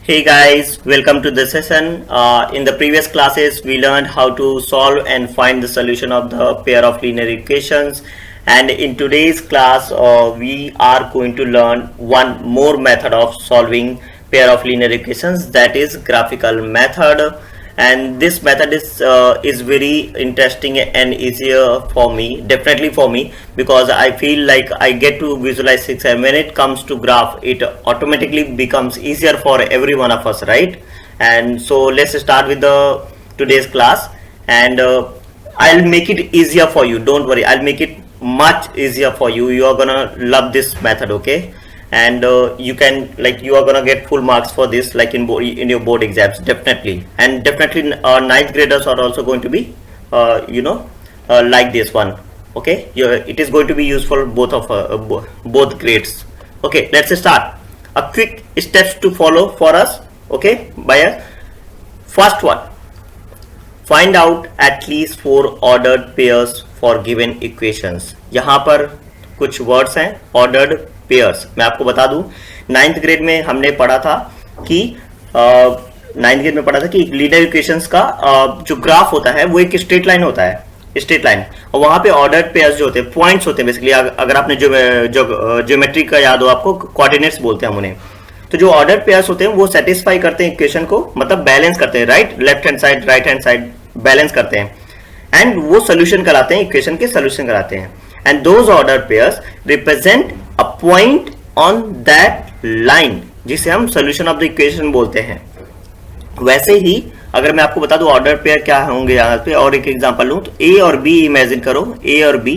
Hey guys, welcome to the session. In the previous classes, we learned how to solve and find the solution of the pair of linear equations. And in today's class, we are going to learn one more method of solving pair of linear equations, that is graphical method. And this method is very interesting and easier for me, definitely for me, because I feel like I get to visualize things, and when it comes to graph, it automatically becomes easier for every one of us, right? And so let's start with the today's class, and I'll make it easier for you. Don't worry, I'll make it much easier for you. You are gonna love this method, okay? And you are gonna get full marks for this, like in your board exams, definitely. And definitely ninth graders are also going to be like this one, okay? It is going to be useful both grades. Okay, let's start. A quick steps to follow for us, okay? By a first one, find out at least 4 ordered pairs for given equations. यहाँ पर कुछ words हैं, ordered pairs. मैं आपको बता दूं, ninth grade में हमने पढ़ा था कि लीनियर इक्वेशंस का जो ग्राफ होता है वो एक स्ट्रेट लाइन होता है, स्ट्रेट लाइन, और वहां पे ऑर्डर्ड पेयर्स जो होते हैं, पॉइंट्स होते हैं बेसिकली। अगर आपने ज्योमेट्री का याद हो आपको, कोऑर्डिनेट्स बोलते हैं हम उन्हें। तो जो ऑर्डर्ड पेयर्स होते हैं वो सेटिस्फाई करते हैं इक्वेशन को, मतलब बैलेंस करते हैं, right, left hand side right hand side balance करते हैं, एंड वो सोल्यूशन कराते हैं, इक्वेशन के सोल्यूशन कराते हैं। And those ordered pairs represent a point on that line, जिसे हम सोल्यूशन ऑफ द इक्वेशन बोलते हैं। वैसे ही अगर मैं आपको बता दूं ऑर्डर पेयर क्या होंगे यहाँ पे, और एक एग्जांपल लूं, तो ए और बी इमेजिन करो, ए और बी,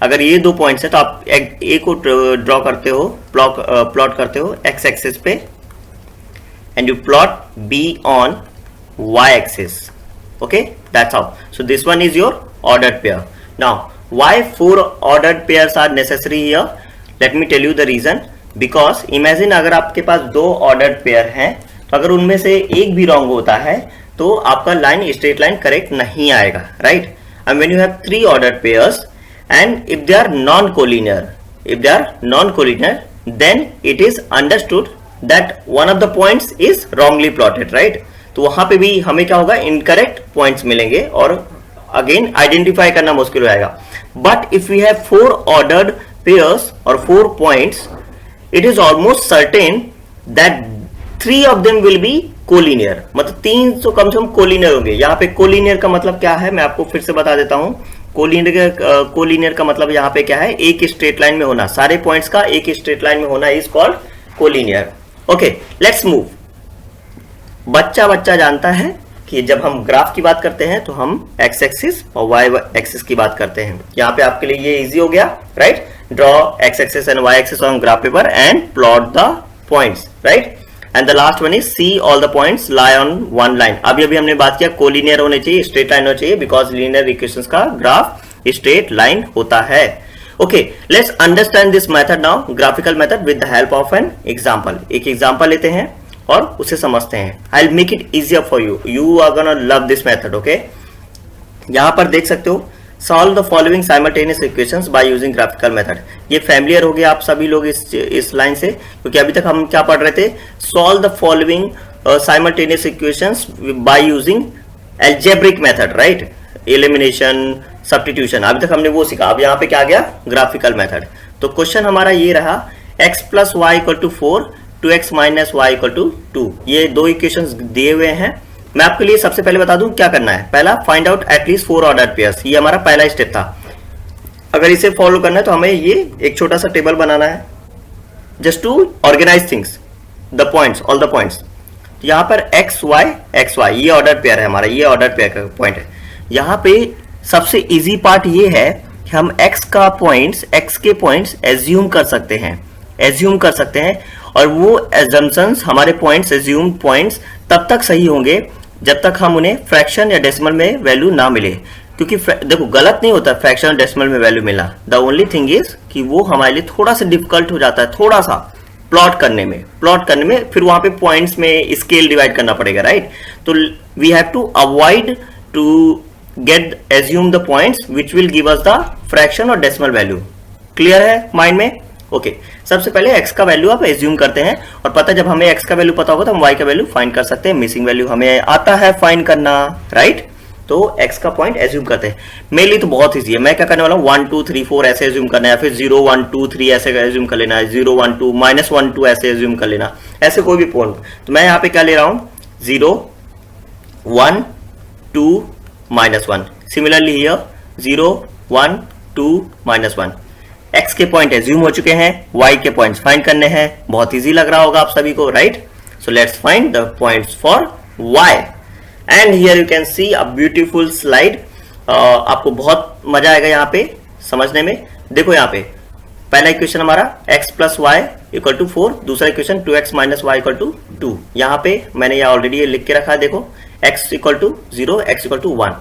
अगर ये 2 पॉइंट्स है तो आप ए को ड्रॉ करते हो, प्लॉट करते हो एक्स एक्सिस पे, and you plot B on y axis, okay, that's how. So this one is your ordered pair. Now why 4 ordered pairs are necessary here? Let me tell you the reason. Because imagine अगर आपके पास 2 ordered pair हैं, तो अगर उनमें से एक भी wrong होता है तो आपका लाइन स्ट्रेट लाइन करेक्ट नहीं आएगा, right? And when you have 3 ordered pairs and if they are non-collinear, then it is understood that one of the points is wrongly plotted, right? तो वहां पे भी हमें क्या होगा, इनकरेक्ट पॉइंट्स मिलेंगे और अगेन आइडेंटिफाई करना मुश्किल हो जाएगा। But if we have 4 ordered pairs और 4 points, it is almost certain that 3 of them will be collinear, मतलब 3 तो कम से कम कोलिनियर होंगे। यहाँ पे कोलिनियर का मतलब क्या है मैं आपको फिर से बता देता हूँ। कोलिनियर का मतलब यहाँ पे क्या है, एक स्ट्रेट लाइन में होना, सारे पॉइंट्स का एक स्ट्रेट लाइन में होना is called collinear. Okay, let's move. बच्चा जानता है कि जब हम ग्राफ की बात करते हैं तो हम एक्स एक्सिस और वाई एक्सिस की बात करते हैं। यहाँ पे आपके लिए ये इजी हो गया, right? Draw x axis and y axis on graph paper and plot the points, right? And the last one is see all the points lie on one line. अभी हमने बात किया कोलिनियर होने चाहिए, स्ट्रेट लाइन होना चाहिए, because linear equations का graph straight line होता है। Okay, let's understand this method now, graphical method, with the help of an example. एक एग्जाम्पल लेते हैं और उसे समझते हैं। I will make it easier for you, you are gonna love this method, okay? यहां पर देख सकते हो, solve the following simultaneous equations by using graphical method. ये फैमिलियर हो गया आप सभी लोग इस लाइन से, क्योंकि अभी तक हम क्या पढ़ रहे थे, solve the following simultaneous equations by using algebraic method, right? Elimination, substitution, अभी तक हमने वो सीखा। अब यहाँ पे क्या आ गया, ग्राफिकल मेथड। तो क्वेश्चन हमारा ये रहा, x plus y equal to 4, 2x minus y equal to 2। ये 2 इक्वेशंस दिए हुए हैं। मैं आपके लिए सबसे पहले बता दूं क्या करना है। पहला, find out at least 4 ordered pairs, ये हमारा पहला स्टेप था। अगर इसे फॉलो करना है तो हमें ये एक छोटा सा टेबल बनाना है, just to organise things, the points, all the points. यहाँ पर एक्स वाई ये ऑर्डर्ड पेयर है हमारा, ये ऑर्डर्ड पेयर का पॉइंट है। यहाँ पे सबसे इजी पार्ट ये है कि हम एक्स के पॉइंट्स एज्यूम कर सकते हैं, और वो एजम्पशंस, हमारे पॉइंट्स, एज्यूम्ड पॉइंट्स तब तक सही होंगे जब तक हम उन्हें फ्रैक्शन या डेसिमल में वैल्यू ना मिले। क्योंकि देखो, गलत नहीं होता फ्रैक्शन और डेसिमल में वैल्यू मिलना, द ओनली थिंग इज कि वो हमारे लिए थोड़ा सा डिफिकल्ट हो जाता है, थोड़ा सा प्लॉट करने में, फिर वहां पे पॉइंट्स में स्केल डिवाइड करना पड़ेगा, राइट? तो we have to avoid to get assume the points which will give us the fraction और डेसिमल वैल्यू। क्लियर है माइंड में? ओके, सबसे पहले x का वैल्यू आप एज्यूम करते हैं, और पता जब हमें x का वैल्यू पता होगा तो हम y का वैल्यू फाइंड कर सकते हैं। मिसिंग वैल्यू हमें आता है फाइंड करना, राइट। तो x का पॉइंट एज्यूम करते हैं। मेरे लिए तो बहुत ईजी है, मैं क्या करने वाला हूँ 1 2 3 4 ऐसे एज्यूम करना है, फिर 0 1 2 3 ऐसे एज्यूम कर लेना है, 0 1 2 -1 2 ऐसे एज्यूम कर लेना, ऐसे कोई भी पॉइंट। तो मैं यहाँ पे क्या ले रहा हूँ 0 1 2 -1। Similarly here 0 1 2 -1। x के पॉइंट एज्यूम हो चुके हैं, y के पॉइंट्स फाइंड करने हैं। बहुत इजी लग रहा होगा आप सभी को, right. So let's find the points for y and here you can see a beautiful slide. आपको बहुत मजा आएगा यहाँ पे समझने में। देखो यहाँ पे पहला इक्वेशन हमारा x plus y equal to 4, दूसरा equation 2x minus y equal to 2। यहाँ पे मैंने ये ऑलरेडी लिख के रखा है, देखो x equal to 0 x equal to 1।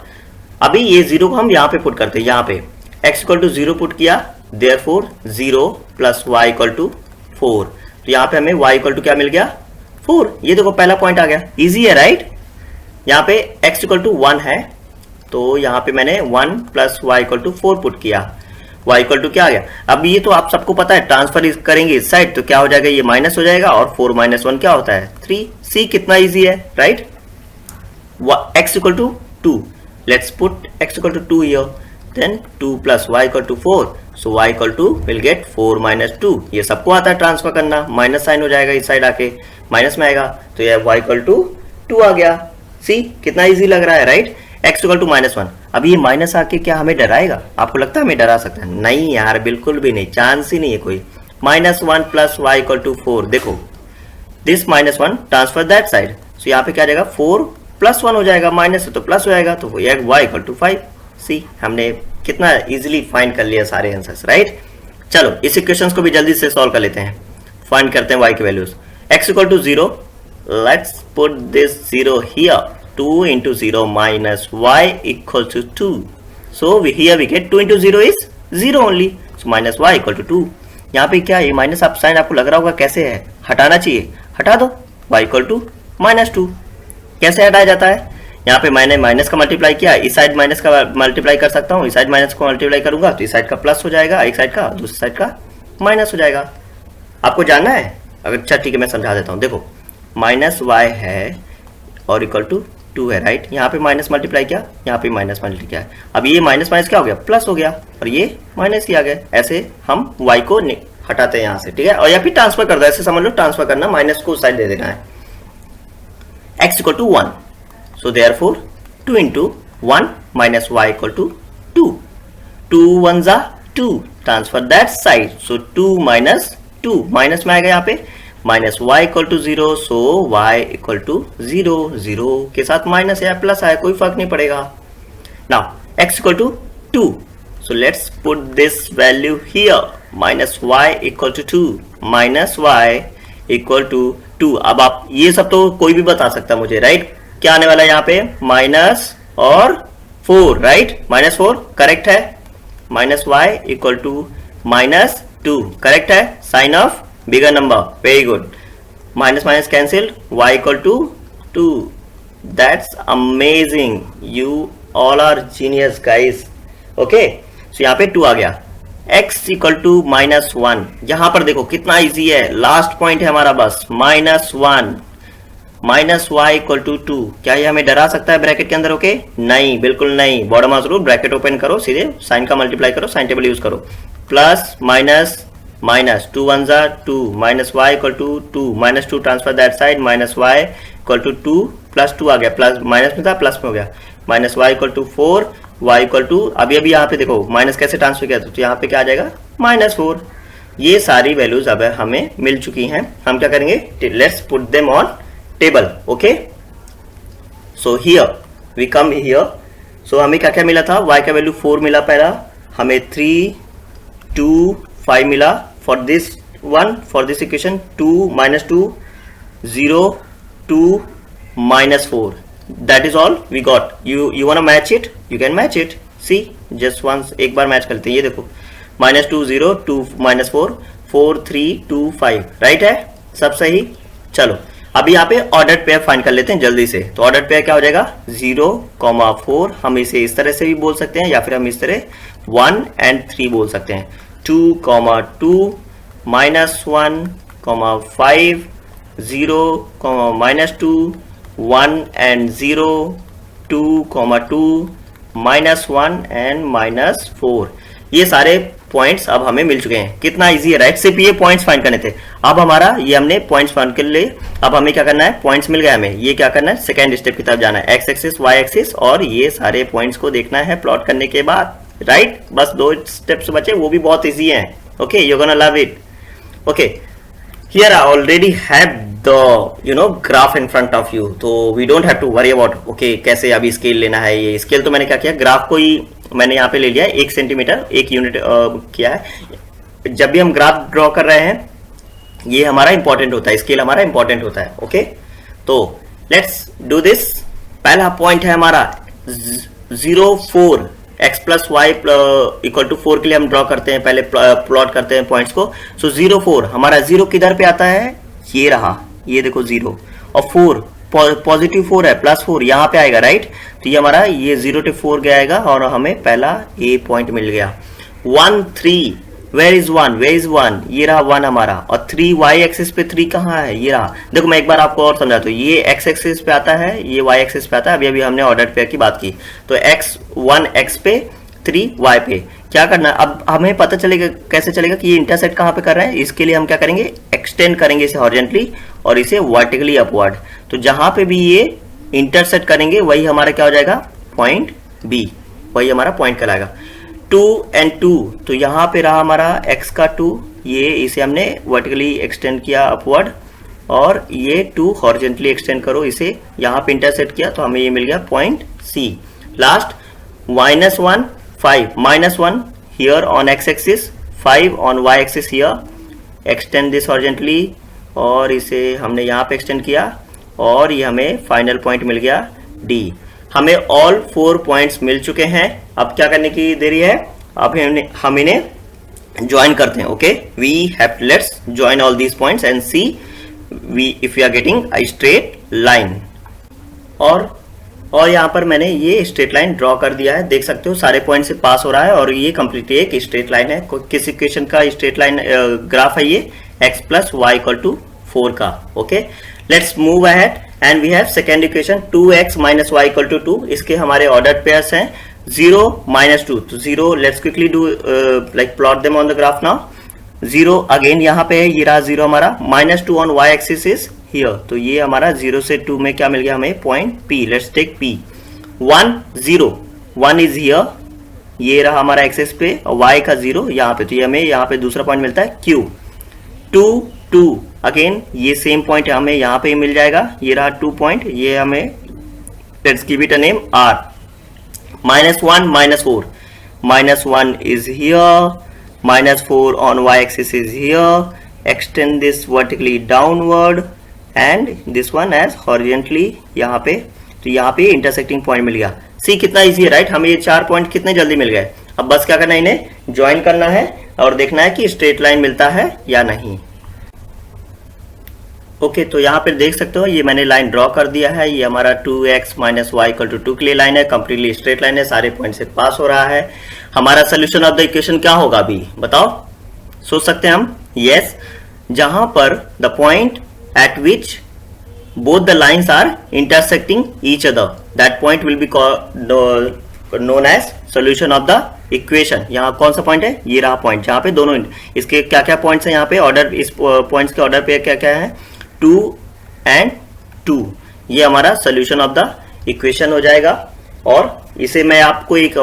अभी ये 0 को हम यहाँ पे पुट करते हैं, यहाँ पे x इक्वल टू 0 पुट किया, therefore 0 plus y equal to 4। तो यहाँ पे हमें y इक्वल टू क्या मिल गया 4। ये देखो पहला पॉइंट आ गया, इजी है, राइट। यहाँ पे x इक्वल टू 1 है, तो यहाँ पे मैंने 1 plus y equal to 4 put किया, y इक्वल टू क्या आ गया। अब ये तो आप सबको पता है, ट्रांसफर करेंगे इस साइड तो क्या हो जाएगा, ये माइनस हो जाएगा, और 4 माइनस 1 क्या होता है 3। सी कितना इजी है, right. x equal to 2, let's put x equal to 2 here, then 2 plus y equal to 4, so y equal to will get 4 minus 2। ये सबको आता है ट्रांसफर करना, माइनस साइन हो जाएगा इस साइड आके, माइनस में आएगा, तो ये y इक्वल टू 2 आ गया। सी कितना इजी लग रहा है, राइट। x equal to -1। अब ये माइनस आके क्या हमें डराएगा, आपको लगता है हमें डरा सकता है? नहीं यार, बिल्कुल भी नहीं, चांस ही नहीं है कोई। -1 प्लस वाई इक्वल टू 4, देखो दिस -1 ट्रांसफर दैट साइड, सो यहाँ पे क्या जाएगा 4 प्लस 1 हो जाएगा, माइनस है तो प्लस हो जाएगा, तो y इक्वल टू 5। सी हमने कितना इजीली फाइंड कर लिया सारे आंसर्स, राइट। चलो इस इक्वेशंस को भी जल्दी से सॉल्व कर लेते हैं, फाइंड करते हैं y के values. x equal to 0, let's put this 0 here, 2 into 0 minus y equal to 2. So here we get 2 into 0 is 0 only. So minus y equal to 2. यहाँ पे क्या ये माइनस आप साइन आपको लग रहा होगा कैसे है, हटाना चाहिए, हटा दो, y इक्वल टू -2। कैसे हटाया जाता है, यहाँ पे मैंने माइनस का मल्टीप्लाई किया, इस साइड माइनस का मल्टीप्लाई कर सकता हूँ, इस साइड माइनस को मल्टीप्लाई करूंगा तो इस साइड का प्लस हो जाएगा, एक साइड का, दूसरी साइड का माइनस हो जाएगा। आपको जानना है? अच्छा ठीक है, मैं समझा देता हूँ। देखो माइनस y है और इक्वल टू 2 है, राइट। यहाँ पे माइनस मल्टीप्लाई किया, यहाँ पे माइनस मल्टीप्लाई किया, अब ये माइनस माइनस क्या हो गया, प्लस हो गया, और ये माइनस ही आ गया। ऐसे हम y को हटाते हैं यहाँ से, ठीक है। और या फिर ट्रांसफर कर दो, ऐसे समझ लो ट्रांसफर करना, माइनस को साइड दे देना है। x equal to 1, so therefore 2 into 1 minus y equal to 2, 2 1 जा 2, transfer that side, so 2 minus 2, minus में आएगा यहाँ पे, minus y equal to 0, so y equal to 0, 0 के साथ माइनस या प्लस आए कोई फर्क नहीं पड़ेगा। Now x equal to 2, so let's put this value here, minus y equal to 2, minus y equal to 2। अब आप ये सब तो कोई भी बता सकता है मुझे, राइट। क्या आने वाला है यहाँ पे, माइनस और 4, राइट, -4 करेक्ट है, minus y equal to -2 correct है, sign of bigger number, very good, minus minus cancel, y equal to 2, that's amazing, you all are genius guys, okay. So यहाँ पे 2 आ गया, x इक्वल टू -1, यहां पर देखो कितना इजी है, लास्ट पॉइंट है हमारा बस, -1 माइनस y इक्वल टू 2। क्या ये हमें डरा सकता है ब्रैकेट के अंदर, ओके नहीं, बिल्कुल नहीं। BODMAS rule, bracket open करो, सीधे साइन का मल्टीप्लाई करो, साइन टेबल यूज करो, प्लस माइनस माइनस, 2 1 जा 2, minus y equal to 2, -2 transfer that side, minus y equal to 2 plus 2 आ गया, प्लस माइनस में था प्लस में हो गया, minus y equal to 4, y equal to, अभी अभी यहाँ पे देखो माइनस कैसे ट्रांसफर किया, तो यहाँ पे क्या आ जाएगा -4। ये सारी वैल्यूज अब हमें मिल चुकी हैं, हम क्या करेंगे, let's put them on table, okay. So here we come here, so हमें क्या क्या मिला था, y का वैल्यू 4 मिला पहला, हमें 3 2 5 मिला for this one, for this equation 2 -2 0 2 -4, that is all we got. You wanna match it, you can match it, see just once, एक बार मैच करते हैं, ये देखो -2 0 2 -4 4 3 2 5, राइट है, सब सही। चलो अभी यहाँ पे ऑर्डर्ड पेयर फाइंड कर लेते हैं जल्दी से। तो ऑर्डर्ड पेयर क्या हो जाएगा, 0,4, हम इसे इस तरह से भी बोल सकते हैं, या फिर हम इस तरह 1 and 3 बोल सकते हैं, 2,2 -1, 5, 0, -2, 1 and 0, 2, 2, -1 and -4। ये सारे पॉइंट्स अब हमें मिल चुके हैं। कितना इजी है राइट, सिर्फ ये पॉइंट्स फाइंड करने थे। अब हमारा ये हमने पॉइंट्स फाइंड कर लिए, अब हमें क्या करना है, पॉइंट्स मिल गया हमें, ये क्या करना है, सेकंड स्टेप की तरफ जाना है, एक्स एक्सिस वाई एक्सिस, और ये सारे पॉइंट्स को देखना है प्लॉट करने के बाद, राइट। बस 2 स्टेप्स बचे, वो भी बहुत इजी है। Okay, you gonna love it. Okay, here I already have the graph in front of you, तो we don't have to worry about okay कैसे अभी स्केल लेना है। ये स्केल तो मैंने क्या किया, ग्राफ को ही मैंने यहाँ पे ले लिया है, 1 सेंटीमीटर 1 यूनिट किया है। जब भी हम ग्राफ ड्रॉ कर रहे हैं ये हमारा इंपॉर्टेंट होता है, स्केल हमारा इंपॉर्टेंट होता है। ओके, तो लेट्स डू दिस। पहला पॉइंट है हमारा 0, 4, x plus y equal to 4 के लिए हम ड्रॉ करते हैं, पहले प्लॉट करते हैं पॉइंट्स को। सो 0, 4 हमारा 0 किधर पे आता है, ये रहा, ये देखो 0, और 4 पॉजिटिव 4 है, +4 यहाँ पे आएगा, राइट। तो ये हमारा ये 0 to 4 गया आएगा और हमें पहला ए पॉइंट मिल गया। 1, 3, वेयर इज 1, वेयर इज 1, ये रहा 1 हमारा, और 3 वाई एक्सिस पे 3 कहाँ है, ये रहा। देखो मैं एक बार आपको और समझाता हूँ, ये एक्स एक्सिस पे आता है, ये वाई एक्सिस पे आता है। अभी हमने ऑर्डर पेयर की बात की, तो x1 x पे, 3 y पे। क्या करना है अब हमें पता चलेगा, कैसे चलेगा कि ये इंटरसेक्ट कहाँ पे कर रहा है। इसके लिए हम क्या करेंगे, एक्सटेंड करेंगे इसे हॉरिजॉन्टली और इसे वर्टिकली अपवर्ड। तो जहां पे भी ये इंटरसेक्ट करेंगे वही हमारा क्या हो जाएगा, पॉइंट बी, वही हमारा पॉइंट कहलाएगा। 2 and 2, तो यहाँ पे रहा हमारा x का 2, ये इसे हमने वर्टिकली एक्सटेंड किया अपवर्ड, और ये 2 हॉरिजॉन्टली एक्सटेंड करो इसे, यहाँ पे इंटरसेक्ट किया तो हमें ये मिल गया point C. Last -1, 5, -1 here on x axis, 5 on y axis here, extend this horizontally, और इसे हमने यहाँ पे एक्सटेंड किया और ये हमें फाइनल पॉइंट मिल गया D। हमें ऑल 4 पॉइंट्स मिल चुके हैं। अब क्या करने की देरी है, अब हम इन्हें ज्वाइन करते हैं। Okay, we have let's join all these points and see if we are getting a straight line. और यहाँ पर मैंने ये स्ट्रेट लाइन ड्रॉ कर दिया है, देख सकते हो सारे पॉइंट से पास हो रहा है, और ये कंप्लीटली एक स्ट्रेट लाइन है। किस इक्वेशन का स्ट्रेट लाइन ग्राफ है ये, x plus y equal to 4 का। Okay, let's move ahead and we have second equation 2x minus y equal to 2। इसके हमारे ऑर्डर पेयर्स हैं 0, -2, तो 0 let's quickly do like plot them on the graph now. 0 again यहाँ पे है, ये रहा 0 हमारा, -2 on y axis is here, तो ये हमारा 0 से 2 में क्या मिल गया हमें, point P। Let's take P। 1, 0, 1 is here, ये रहा हमारा एक्सिस पे, और y का 0 यहाँ पे, तो ये हमें यहाँ पे दूसरा पॉइंट मिलता है Q। 2, 2 अगेन ये सेम पॉइंट हमें यहाँ पे मिल जाएगा, ये रहा 2 पॉइंट, ये हमें let's give it a name R। -1, -4, -1 is here, -4 on y axis is here, extend this vertically downward and this one as horizontally यहाँ पे, तो यहाँ पे इंटरसेक्टिंग पॉइंट मिल गया। सी कितना इजी है राइट, हमें ये 4 पॉइंट कितने जल्दी मिल गए। अब बस क्या करना है, इन्हें ज्वाइन करना है और देखना है कि स्ट्रेट लाइन मिलता है या नहीं। ओके, तो यहाँ पे देख सकते हो ये मैंने लाइन ड्रॉ कर दिया है, ये हमारा 2x minus y equal to 2 के लिए लाइन है, कंप्लीटली स्ट्रेट लाइन है, सारे पॉइंट से पास हो रहा है। हमारा सोल्यूशन ऑफ द इक्वेशन क्या होगा अभी बताओ, सोच सकते हैं हम। यस, जहां पर the point eight which both the lines are intersecting each other, that point will be known as solution of the equation। यहाँ कौन सा पॉइंट है, ये रहा पॉइंट जहाँ पे दोनों, इसके क्या क्या पॉइंट्स हैं यहाँ पे, ऑर्डर इस पॉइंट्स के ऑर्डर पे क्या क्या है, 2 and 2, ये हमारा सोल्यूशन ऑफ द इक्वेशन हो जाएगा। और इसे मैं आपको एक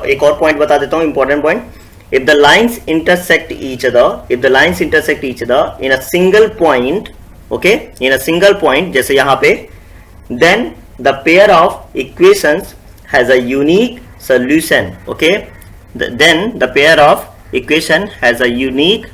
एक और पॉइंट बता देता हूँ, important point. if the lines intersect each other in a single point, okay, in a single point, जैसे यहाँ पे, then the pair of equations has a unique solution, okay, then the pair of equation has a unique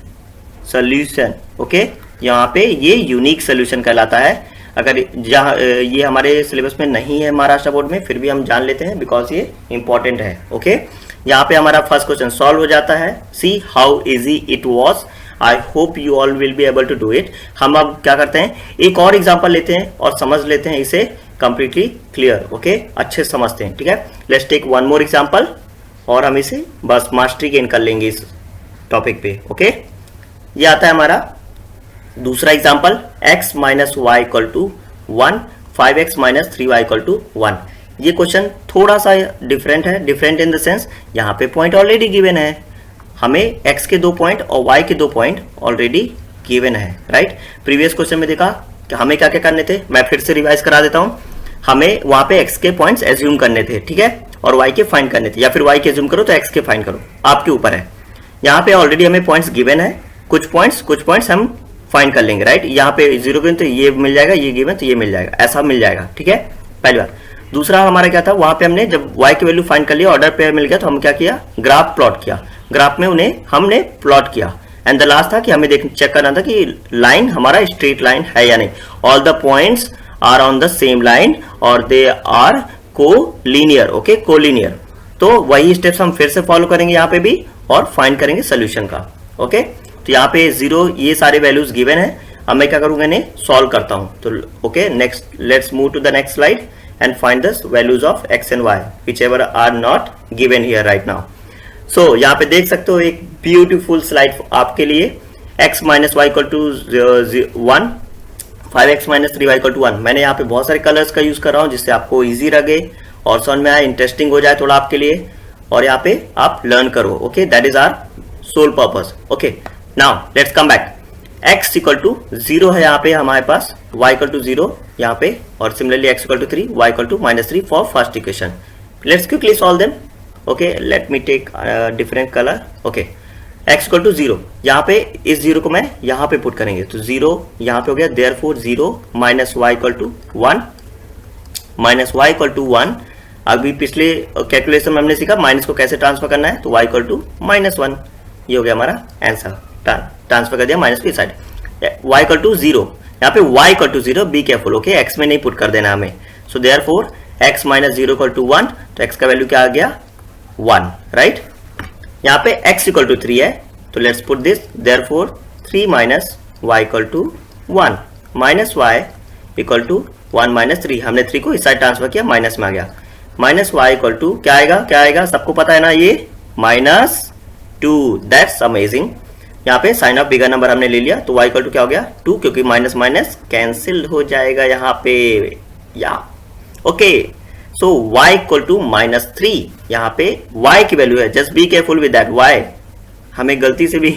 solution, okay, यहाँ पे ये unique solution कहलाता है। अगर जहाँ ये हमारे सिलेबस में नहीं है महाराष्ट्र बोर्ड में, फिर भी हम जान लेते हैं बिकॉज ये इंपॉर्टेंट है। ओके, यहाँ पे हमारा फर्स्ट क्वेश्चन सॉल्व हो जाता है। See how easy it was, I hope you all will be able to do it. हम अब क्या करते हैं, एक और एग्जाम्पल लेते हैं और समझ लेते हैं इसे कंप्लीटली क्लियर। ओके, अच्छे से समझते हैं, ठीक है। Let's take one more example और हम इसे बस मास्टरी गेन कर लेंगे इस टॉपिक पे। ओके, ये आता है हमारा दूसरा example, x minus y equal to 1, 5x minus 3y equal to 1। ये क्वेश्चन थोड़ा सा डिफरेंट है, डिफरेंट इन द सेंस यहाँ पे पॉइंट ऑलरेडी गिवन है, हमें x के 2 पॉइंट और y के 2 पॉइंट ऑलरेडी गिवन है, राइट। प्रीवियस क्वेश्चन में देखा कि हमें क्या क्या करने थे, मैं फिर से रिवाइज करा देता हूँ। हमें वहां पे x के पॉइंट्स एज्यूम करने थे, ठीक है, और y के फाइंड करने थे, या फिर y के एज्यूम करो तो x के फाइंड करो, आपके ऊपर है। यहाँ पे ऑलरेडी हमें पॉइंट्स गिवन है, कुछ पॉइंट्स हम फाइंड कर लेंगे, राइट। यहाँ पे 0 गिवन तो ये मिल जाएगा, ये गिवन तो ये मिल जाएगा, ऐसा मिल जाएगा, ठीक है, पहली बार। दूसरा हमारा क्या था, वहां पे हमने जब y की वैल्यू फाइंड कर लिया, ऑर्डर पेयर मिल गया, तो हम क्या किया, ग्राफ प्लॉट किया, ग्राफ में उन्हें हमने प्लॉट किया। एंड द लास्ट था कि हमें चेक करना था कि लाइन हमारा स्ट्रेट लाइन है या नहीं, all the points are on the same line और they are collinear, okay, collinear. तो वही स्टेप्स हम फिर से फॉलो करेंगे यहाँ पे भी, और फाइंड करेंगे सोल्यूशन का, ओके। तो यहाँ पे 0 ये सारे वैल्यूज गिवन है, अब मैं क्या करूंगा, इन्हें सॉल्व करता हूं। तो okay, next let's move to the next slide and find the values of x and y whichever are not given here right now. So यहाँ पे देख सकते हो एक ब्यूटीफुल स्लाइड आपके लिए, x minus y equal to 1, 5x minus 3y equal to 1। मैंने यहाँ पे बहुत सारे कलर्स का यूज कर रहा हूँ जिससे आपको ईजी लगे और समझ में आए, इंटरेस्टिंग हो जाए थोड़ा आपके लिए, और यहाँ पे आप लर्न करो, okay, that is our sole purpose, okay. Now let's come back, x equal to 0 है यहाँ पे हमारे पास, y इक्वल टू 0 यहाँ पे, और similarly x equal to 3, y equal to -3 for first equation. Let's quickly solve them, okay, let me take different colour, okay. x equal to 0, यहाँ पे इस 0 को मैं यहाँ पे पुट करेंगे, तो 0 यहाँ पे हो गया, therefore 0 minus y equal to 1, minus y equal to 1। अभी पिछले कैलकुलेशन में हमने सीखा माइनस को कैसे ट्रांसफर करना है, तो y इक्वल टू -1, ये हो गया हमारा आंसर, ट्रांसफर कर दिया माइनस की साइड। y इक्वल टू 0, यहाँ पे y equal to 0, be careful, okay, x में नहीं पुट कर देना हमें। So therefore x minus 0 equal to 1, तो x का वैल्यू क्या आ गया, 1, राइट। यहाँ पे x इक्वल टू 3 है, तो let's put this, therefore 3 minus y equal to 1, minus y equal to 1 minus 3, हमने 3 को इस साइड ट्रांसफर किया, माइनस में आ गया, माइनस y इक्वल टू क्या आएगा, क्या आएगा, सबको पता है ना, ये -2, दैट्स अमेजिंग। यहाँ पे साइन ऑफ बिगर नंबर हमने ले लिया, तो y इक्वल टू क्या हो गया, 2, क्योंकि माइनस माइनस कैंसिल हो जाएगा यहाँ पे, या okay. So y equal to -3, यहाँ पे y की वैल्यू है, just be careful with that, y हमें गलती से भी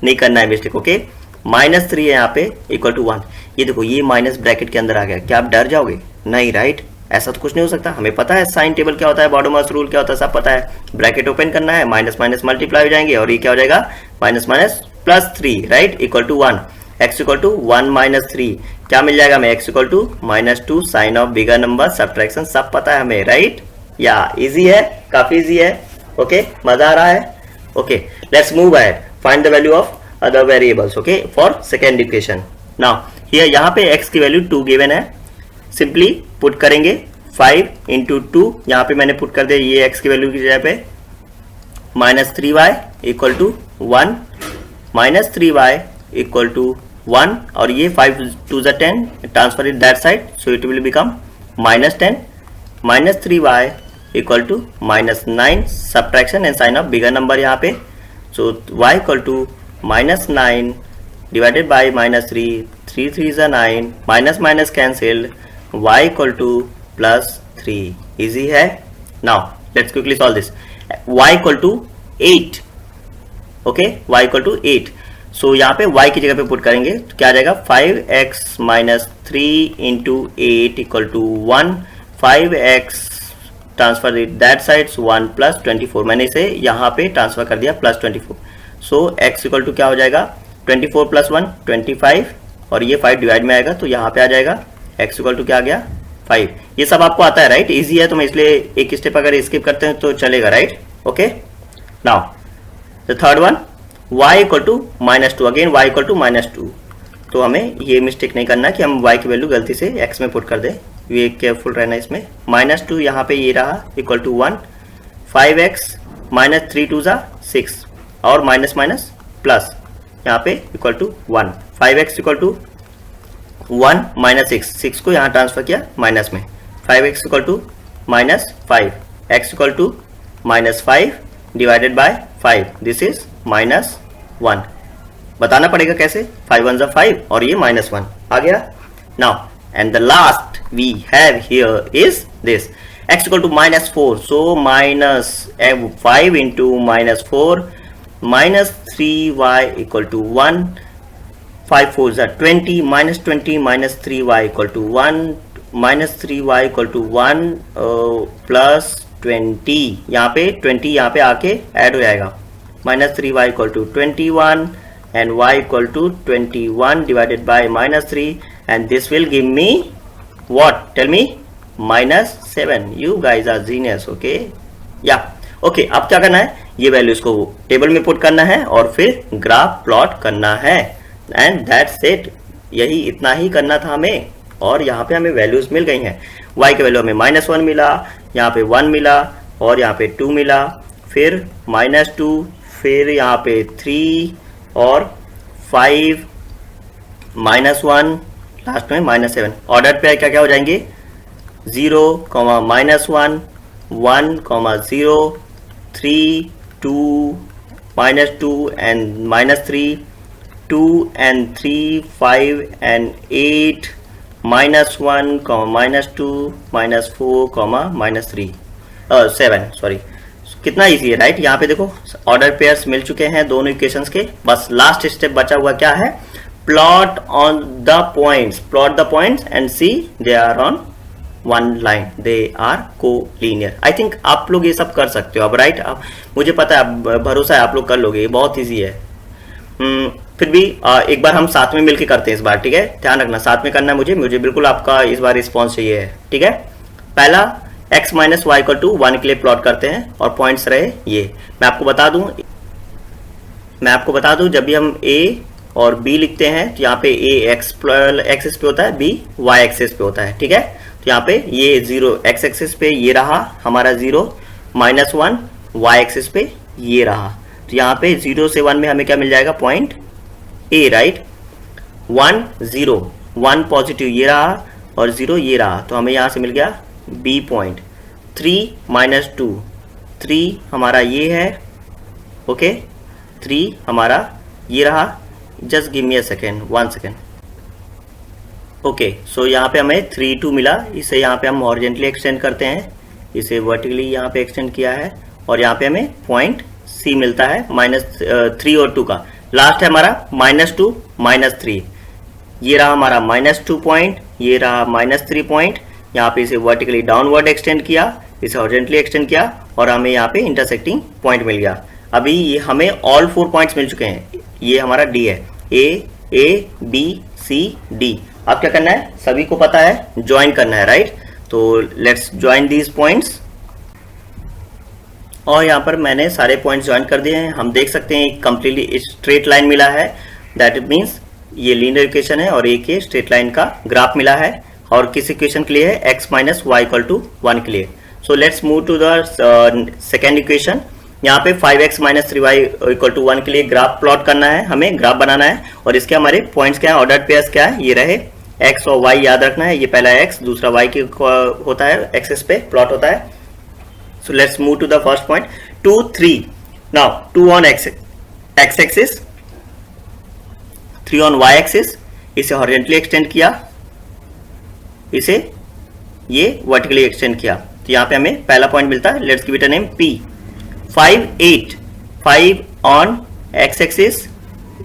नहीं करना है मिस्टेक, ओके। -3 है यहाँ पे इक्वल टू 1, ये देखो ये माइनस ब्रैकेट के अंदर आ गया, क्या आप डर जाओगे, नहीं, राइट, ऐसा तो कुछ नहीं हो सकता, हमें पता है साइन टेबल क्या होता है, बॉडोमस रूल क्या होता है, सब पता है। ब्रैकेट ओपन करना है, माइनस माइनस मल्टीप्लाई हो जाएंगे, और ये क्या हो जाएगा, minus minus +3, right, equal to 1, x equal to 1 minus 3, क्या मिल जाएगा हमें, x equal to -2, sign of bigger number, subtraction सब पता है हमें, राइट, या इजी है, काफी इजी है, ओके, मजा आ रहा है, okay. Let's move ahead, find the value of other variables, okay, for second equation. Now here यहाँ पे x की वैल्यू 2 गिवन है, सिंपली पुट करेंगे 5 इंटू 2, यहाँ पे मैंने पुट कर दिया, ये x की वैल्यू की जगह पे -3y equal to 1, -3y equal to 1, और ये 5 2 ज़ा 10, transfer it that side, so it will become -10, -3y equal to -9, subtraction and sign of bigger number यहाँ पे, so y equal to -9 divided by -3, 3 3 ज़ा 9, minus minus cancelled, y equal to +3, easy है। Now let's quickly solve this, y equal to 8, okay, y equal to 8, so यहाँ पे y की जगह पे put करेंगे, तो क्या आ जाएगा, 5x minus 3 into 8 equal to 1, 5x transfer that side, 1 + 24, मैंने इसे यहाँ पे ट्रांसफर कर दिया +24, सो x इक्वल टू क्या हो जाएगा, 24 + 1 25, और ये 5 डिवाइड में आएगा, तो यहाँ पे आ जाएगा x इक्वल टू क्या आ गया, 5। ये सब आपको आता है, राइट, इजी है, तो मैं इसलिए एक स्टेप अगर स्किप करते हैं तो चलेगा, right, okay. Now the third one, y equal to -2, again y equal to -2, तो हमें ये मिस्टेक नहीं करना कि हम y की वैल्यू गलती से x में पुट कर दे, ये केयरफुल रहना इसमें। -2 यहाँ पे ये रहा इक्वल टू 1, 5x -3 2 ज़ा 6, और माइनस माइनस प्लस यहाँ पे equal to 1, 5x equal to 1 -6, 6 को यहाँ ट्रांसफर किया माइनस में, 5x equal to -5, x equal to -5 divided by 5, this is -1, बताना पड़ेगा कैसे, 5 1 ज़ा 5 और ये -1 आ गया. Now and the last we have here is this x equal to -4. So -5 into -4 -3y equal to 1. 5 4 ज़ा 20 -20 -3y equal to 1 -3y equal to 1 plus 20. यहाँ पे 20 यहाँ पे आके ऐड हो जाएगा. -3y equal to 21 and y equal to 21 divided by -3 and this will give me what? Tell me. -7. You guys are genius. Okay, yeah. Okay, अब क्या करना है, ये वैल्यूज को टेबल में पुट करना है और फिर ग्राफ प्लॉट करना है एंड दैट्स इट. यही इतना ही करना था हमें और यहाँ पे हमें वैल्यूज मिल गई हैं. y के वैल्यू हमें -1 मिला, यहाँ पे 1 मिला और यहाँ पे 2 मिला, फिर -2, फिर यहाँ पे 3 और 5 -1 लास्ट में -7. ऑर्डर पे क्या क्या हो जाएंगे, 0, -1, 1, 0, 3, 2, -2 and -3, 2 and 3, 5 and 8, -1, -2, -4, -3, 7 सॉरी. कितना इजी है राइट. यहाँ पे देखो ऑर्डर पेयर्स मिल चुके हैं दोनों इक्वेशंस के. बस लास्ट स्टेप बचा हुआ क्या है, plot on the points, plot the points and see they are on one line, they are collinear. I think आप लोग ये सब कर सकते हो अब राइट. अब मुझे पता है, भरोसा है आप लोग कर लोगे, ये बहुत ईजी है. फिर भी एक बार हम साथ में मिलकर करते हैं इस बार, ठीक है. ध्यान रखना साथ में करना है मुझे बिल्कुल आपका इस बार रिस्पॉन्स चाहिए है, ठीक है. पहला x minus y equal to 1 के लिए प्लॉट करते हैं और पॉइंट्स रहे ये. मैं आपको बता दूं जब भी हम a और b लिखते हैं तो यहाँ पे a एक्सिस पे होता है, b y एक्सिस पे होता है, ठीक है. तो यहाँ पे ये 0 x एक्सिस पे ये रहा हमारा 0, -1 y एक्सिस पे ये रहा. तो यहाँ पे 0 से 1 में हमें क्या मिल जाएगा, पॉइंट a राइट. 1 0 1 पॉजिटिव ये रहा और 0 ये रहा, तो हमें यहाँ से मिल गया B पॉइंट. 3 -2 3 हमारा ये है, ओके. 3 हमारा ये रहा. Just give me a second, 1 second. Okay, so यहाँ पे हमें 3 2 मिला. इसे यहाँ पे हम हॉरिजॉन्टली एक्सटेंड करते हैं, इसे वर्टिकली यहाँ पे एक्सटेंड किया है और यहाँ पे हमें पॉइंट C मिलता है -3 और 2 का. लास्ट है हमारा -2 -3. ये रहा हमारा -2 पॉइंट, ये रहा -3 पॉइंट. यहाँ पे इसे वर्टिकली डाउनवर्ड एक्सटेंड किया, इसे हॉरिजॉन्टली एक्सटेंड किया और हमें यहाँ पे इंटरसेक्टिंग पॉइंट मिल गया. अभी ये हमें ऑल 4 पॉइंट्स मिल चुके हैं. ये हमारा D है, A B C D. अब क्या करना है, सभी को पता है, ज्वाइन करना है राइट. तो लेट्स ज्वाइन दीज पॉइंट्स. और यहाँ पर मैंने सारे पॉइंट्स ज्वाइन कर दिए हैं. हम देख सकते हैं कंप्लीटली स्ट्रेट लाइन मिला है, दैट मीन्स ये लीनियर इक्वेशन है और एक ये स्ट्रेट लाइन का ग्राफ मिला है. और किस इक्वेशन के लिए है, x minus y equal to 1 के लिए. So let's move to the second equation. यहाँ पे 5x minus 3y equal to 1 के लिए ग्राफ प्लॉट करना है, हमें ग्राफ बनाना है. और इसके हमारे पॉइंट्स क्या है, ऑर्डर पेयर्स क्या है, ये रहे x और y याद रखना है. ये पहला x दूसरा y की होता है, एक्सिस पे प्लॉट होता है. So let's move to the first point 2 3. Now 2 on x axis, 3 on y axis. इसे हॉरिजॉन्टली एक्सटेंड किया, इसे ये वर्टिकली एक्सटेंड किया. तो यहाँ पे हमें पहला पॉइंट मिलता है, let's give it a name P. 5 8 5 on x axis,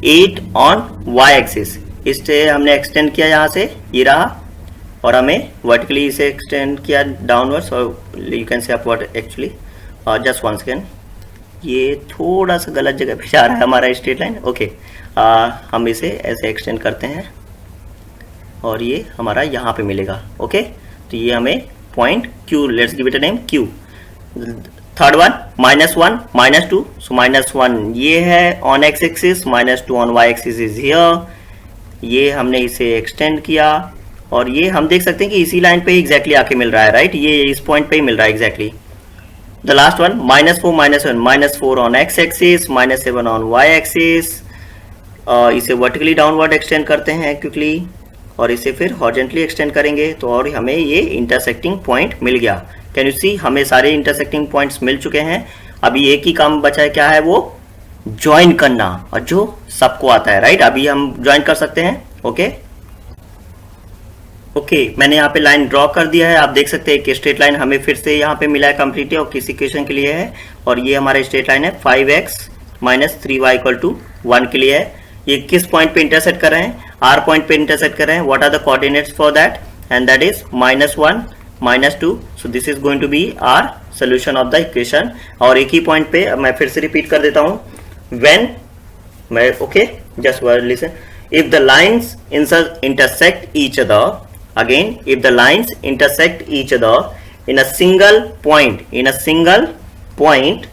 8 on y axis. इसे हमने एक्सटेंड किया यहाँ से, ये रहा और हमें वर्टिकली इसे एक्सटेंड किया डाउनवर्ड्स. और you can say upward actually. Just 1 second, ये थोड़ा सा गलत जगह पे जा रहा है हमारा स्ट्रेट लाइन. ओके, हम इसे ऐसे एक्सटेंड करते हैं और ये हमारा यहाँ पे मिलेगा. ओके, तो ये हमें point Q, let's give it a name Q. Third one -1 -2. सो -1 ये है on x axis, -2 on y axis is here. ये हमने इसे एक्सटेंड किया और ये हम देख सकते हैं कि इसी लाइन पे एग्जैक्टली आके मिल रहा है राइट. ये इस पॉइंट पे ही मिल रहा है exactly. The last one -4 -1 on x axis, -7 on y axis. इसे वर्टिकली डाउनवर्ड एक्सटेंड करते हैं क्विकली और इसे फिर हॉरिजॉन्टली एक्सटेंड करेंगे तो और हमें ये इंटरसेक्टिंग पॉइंट मिल गया. कैन यू सी, हमें सारे इंटरसेक्टिंग पॉइंट्स मिल चुके हैं. अभी एक ही काम बचा है, क्या है वो, ज्वाइन करना, और जो सबको आता है, राइट। अभी हम ज्वाइन कर सकते हैं। ओके, मैंने यहाँ पे लाइन ड्रॉ कर दिया है। आप देख सकते हैं एक स्ट्रेट लाइन हमें फिर से यहाँ पे मिला है कंप्लीटली, और किसी इक्वेशन के लिए है, और ये हमारा स्ट्रेट लाइन है 5x minus 3y equal to 1 के लिए है। ये किस पॉइंट पे इंटरसेक्ट कर रहे हैं? r पॉइंट पे इंटरसेक्ट कर रहे हैं। What are the coordinates for that? And that is -1 -2। So this is going to be our solution of the equation. और एक ही पॉइंट पे मैं फिर से रिपीट कर देता हूँ, व्हेन मैं just listen, if the lines intersect each other, again if the lines intersect each other in a single point,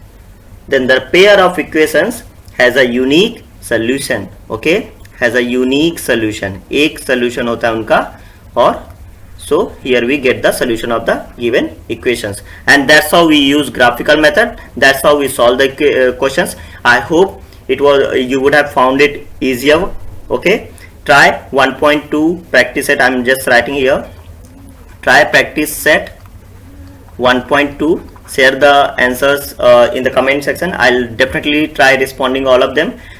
then the pair of equations has a unique solution. Has a unique solution, एक solution होता है उनका, और so here we get the solution of the given equations, and that's how we use graphical method. That's how we solve the questions. I hope you would have found it easier. Try 1.2 practice set. I'm just writing here, try practice set 1.2. share the answers in the comment section. I'll definitely try responding all of them.